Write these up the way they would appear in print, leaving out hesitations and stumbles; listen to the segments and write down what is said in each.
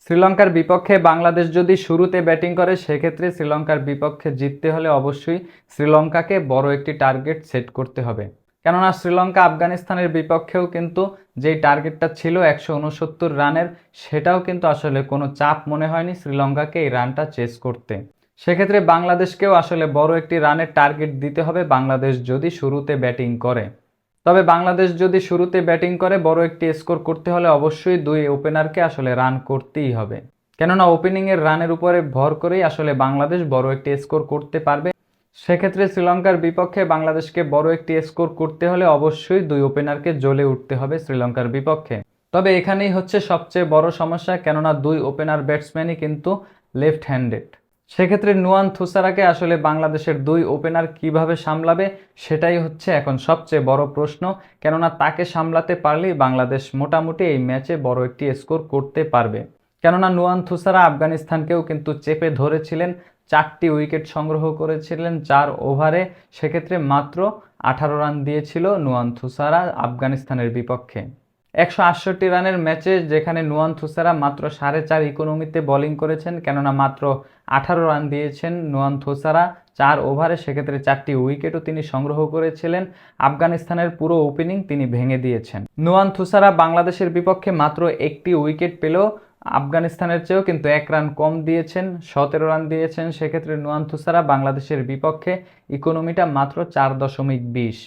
শ্রীলঙ্কার বিপক্ষে বাংলাদেশ যদি শুরুতে ব্যাটিং করে সেক্ষেত্রে শ্রীলঙ্কার বিপক্ষে জিততে হলে অবশ্যই শ্রীলঙ্কাকে বড় একটি টার্গেট সেট করতে হবে। কেননা শ্রীলঙ্কা আফগানিস্তানের বিপক্ষেও কিন্তু যেই টার্গেটটা ছিল 169 রানের, সেটাও কিন্তু আসলে কোনো চাপ মনে হয়নি শ্রীলঙ্কাকে এই রানটা চেস করতে। সেক্ষেত্রে বাংলাদেশকেও আসলে বড় একটি রানের টার্গেট দিতে হবে বাংলাদেশ যদি শুরুতে ব্যাটিং করে। তবে বাংলাদেশ যদি শুরুতে ব্যাটিং করে বড় একটি স্কোর করতে হলে অবশ্যই দুই ওপেনারকে আসলে রান করতেই হবে। কেননা ওপেনিংয়ের রানের উপরে ভর করেই আসলে বাংলাদেশ বড় একটি স্কোর করতে পারবে। সেক্ষেত্রে শ্রীলঙ্কার বিপক্ষে বাংলাদেশকে বড় একটি স্কোর করতে হলে অবশ্যই দুই ওপেনারকে জ্বলে উঠতে হবে শ্রীলঙ্কার বিপক্ষে। তবে এখানেই হচ্ছে সবচেয়ে বড় সমস্যা, কেননা দুই ওপেনার ব্যাটসম্যানই কিন্তু লেফট হ্যান্ডেড। সেক্ষেত্রে নুয়ান থুসারাকে আসলে বাংলাদেশের দুই ওপেনার কিভাবে সামলাবে সেটাই হচ্ছে এখন সবচেয়ে বড় প্রশ্ন। কেননা তাকে সামলাতে পারলেই বাংলাদেশ মোটামুটি এই ম্যাচে বড় একটি স্কোর করতে পারবে। কেননা নুয়ান থুসারা আফগানিস্তানকেও কিন্তু চেপে ধরেছিলেন, 4টি উইকেট সংগ্রহ করেছিলেন 4 ওভারে। সেক্ষেত্রে মাত্র 18 রান দিয়েছিল নুয়ান থুসারা আফগানিস্তানের বিপক্ষে। 168 রানের ম্যাচে যেখানে নুয়ান থুসারা মাত্র 4.5 ইকোনমিতে বোলিং করেছেন, কেননা মাত্র 18 রান দিয়েছেন নুয়ান থুসারা 4 ওভারে, সেক্ষেত্রে 4টি উইকেটও তিনি সংগ্রহ করেছিলেন। আফগানিস্তানের পুরো ওপেনিং তিনি ভেঙে দিয়েছেন। নুয়ান থুসারা বাংলাদেশের বিপক্ষে মাত্র 1টি উইকেট পেলেও আফগানিস্তানের চেয়েও কিন্তু 1 রান কম দিয়েছেন, 17 রান দিয়েছেন। সেক্ষেত্রে নুয়ান থুসারা বাংলাদেশের বিপক্ষে ইকোনমিটা মাত্র 4.20।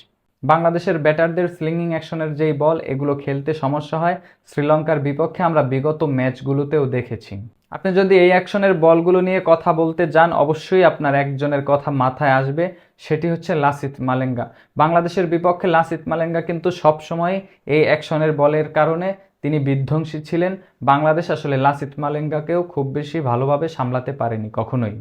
বাংলাদেশের ব্যাটারদের স্লিংইং অ্যাকশনের যেই বল, এগুলো খেলতে সমস্যা হয় শ্রীলঙ্কার বিপক্ষে, আমরা বিগত ম্যাচগুলোতেও দেখেছি। আপনি যদি এই অ্যাকশনের বলগুলো নিয়ে কথা বলতে যান অবশ্যই আপনার একজনের কথা মাথায় আসবে, সেটি হচ্ছে লাসিথ মালিঙ্গা। বাংলাদেশের বিপক্ষে লাসিথ মালিঙ্গা কিন্তু সবসময় এই অ্যাকশনের বলের কারণে তিনি বিধ্বংসী ছিলেন। বাংলাদেশ আসলে লাসিথ মালিঙ্গাকেও খুব বেশি ভালোভাবে সামলাতে পারেনি কখনোই।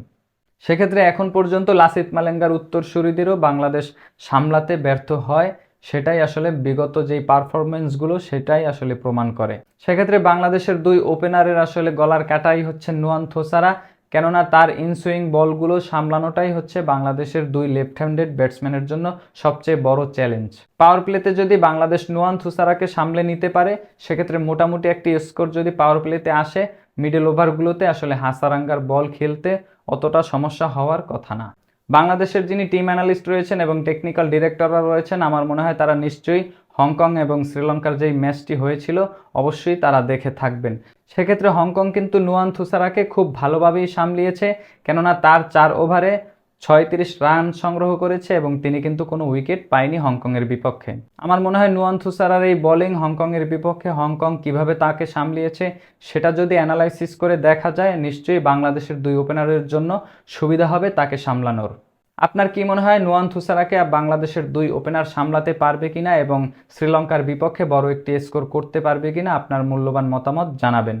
সেক্ষেত্রে এখন পর্যন্ত লাসিথ মালিঙ্গার উত্তরসূরিদেরও বাংলাদেশ সামলাতে ব্যর্থ হয়, সেটাই আসলে বিগত যেই পারফরমেন্সগুলো সেটাই আসলে প্রমাণ করে। সেক্ষেত্রে বাংলাদেশের দুই ওপেনারের আসলে গলার কাটাই হচ্ছে নুয়ান থোসারা, কেননা তার ইনসুইং বলগুলো সামলানোটাই হচ্ছে বাংলাদেশের দুই লেফট হ্যান্ডেড ব্যাটসম্যানের জন্য সবচেয়ে বড় চ্যালেঞ্জ। পাওয়ার প্লেতে যদি বাংলাদেশ নুয়ান থুসারাকে সামলে নিতে পারে সেক্ষেত্রে মোটামুটি একটি স্কোর যদি পাওয়ার প্লেতে আসে, মিডল ওভারগুলোতে আসলে হাসারাঙ্গার বল খেলতে অতটা সমস্যা হওয়ার কথা না। বাংলাদেশের যিনি টিম অ্যানালিস্ট রয়েছেন এবং টেকনিক্যাল ডিরেক্টররা রয়েছেন, আমার মনে হয় তারা নিশ্চয়ই হংকং এবং শ্রীলঙ্কার যেই ম্যাচটি হয়েছিল অবশ্যই তারা দেখে থাকবেন। সেক্ষেত্রে হংকং কিন্তু নুয়ান থুসারাকে খুব ভালোভাবেই সামলিয়েছে, কেননা তার 4 ওভারে 36 রান সংগ্রহ করেছে এবং তিনি কিন্তু কোনো উইকেট পায়নি হংকংয়ের বিপক্ষে। আমার মনে হয় নুয়ান থুসারার এই বোলিং হংকংয়ের বিপক্ষে হংকং কিভাবে তাকে সামলিয়েছে সেটা যদি অ্যানালাইসিস করে দেখা যায়, নিশ্চয়ই বাংলাদেশের দুই ওপেনারের জন্য সুবিধা হবে তাকে সামলানোর। আপনার কি মনে হয় নুয়ান থুসারাকে বাংলাদেশের দুই ওপেনার সামলাতে পারবে কিনা এবং শ্রীলঙ্কার বিপক্ষে বড় একটি স্কোর করতে পারবে কিনা? আপনার মূল্যবান মতামত জানাবেন।